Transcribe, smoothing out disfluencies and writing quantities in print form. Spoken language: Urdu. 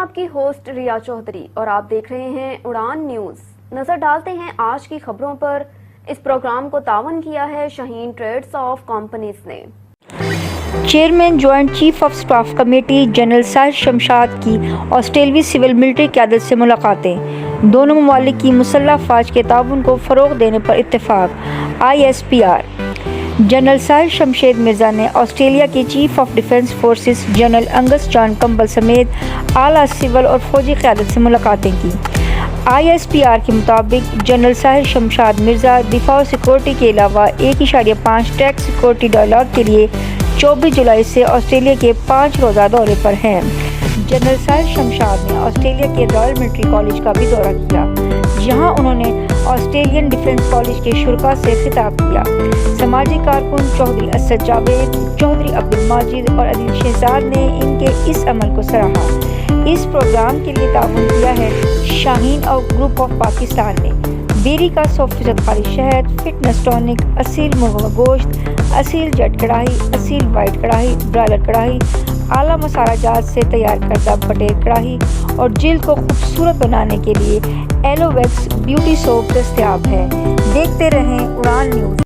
آپ کی ہوسٹ ریا چودھری اور آپ دیکھ رہے ہیں اڑان نیوز۔ نظر ڈالتے ہیں آج کی خبروں پر۔ اس پروگرام کو تعاون کیا ہے شاہین ٹریڈز آف کمپنیز نے۔ Chairman joint chief of staff committee general Sahir Shamshad کی آسٹریلوی سول ملٹری قیادت سے ملاقاتیں، دونوں ممالک کی مسلح افواج کے تعاون کو فروغ دینے پر اتفاق۔ ISPR جنرل ساحر شمشید مرزا نے آسٹریلیا کے chief of defence forces general Angus John Campbell سمیت اعلیٰ سول اور فوجی قیادت سے ملاقاتیں کی۔ ISPR کے مطابق جنرل ساحر شمشاد مرزا دفاع و سیکورٹی کے علاوہ 1.5 ٹیک سیکورٹی ڈائیلاگ کے لیے 24 جولائی سے آسٹریلیا کے 5 روزہ دورے پر ہیں۔ جنرل ساحر شمشاد نے آسٹریلیا کے رائل ملٹری کالج کا بھی دورہ کیا، جہاں انہوں نے آسٹریلین ڈیفنس کالج کے شرکاء سے خطاب کیا۔ سماجی کارکن چودھری اسد جاوید، چودھری عبدالماجد اور عدیل شہزاد نے ان کے اس عمل کو سراہا۔ اس پروگرام کے لیے تعاون کیا ہے شاہین اور گروپ آف پاکستان نے۔ بیری کا 100% خالص شہد، فٹنس ٹونک، اصیل مرغ گوشت، اصیل جٹ کڑاہی، اصیل وائٹ کڑاہی، برائلر کڑاہی، اعلیٰ مسالہ جات سے تیار کردہ بٹیر کڑاہی اور جلد کو خوبصورت بنانے کے لیے ایلو ویکس بیوٹی سوپ دستیاب ہے۔ دیکھتے رہیں اڑان نیوز۔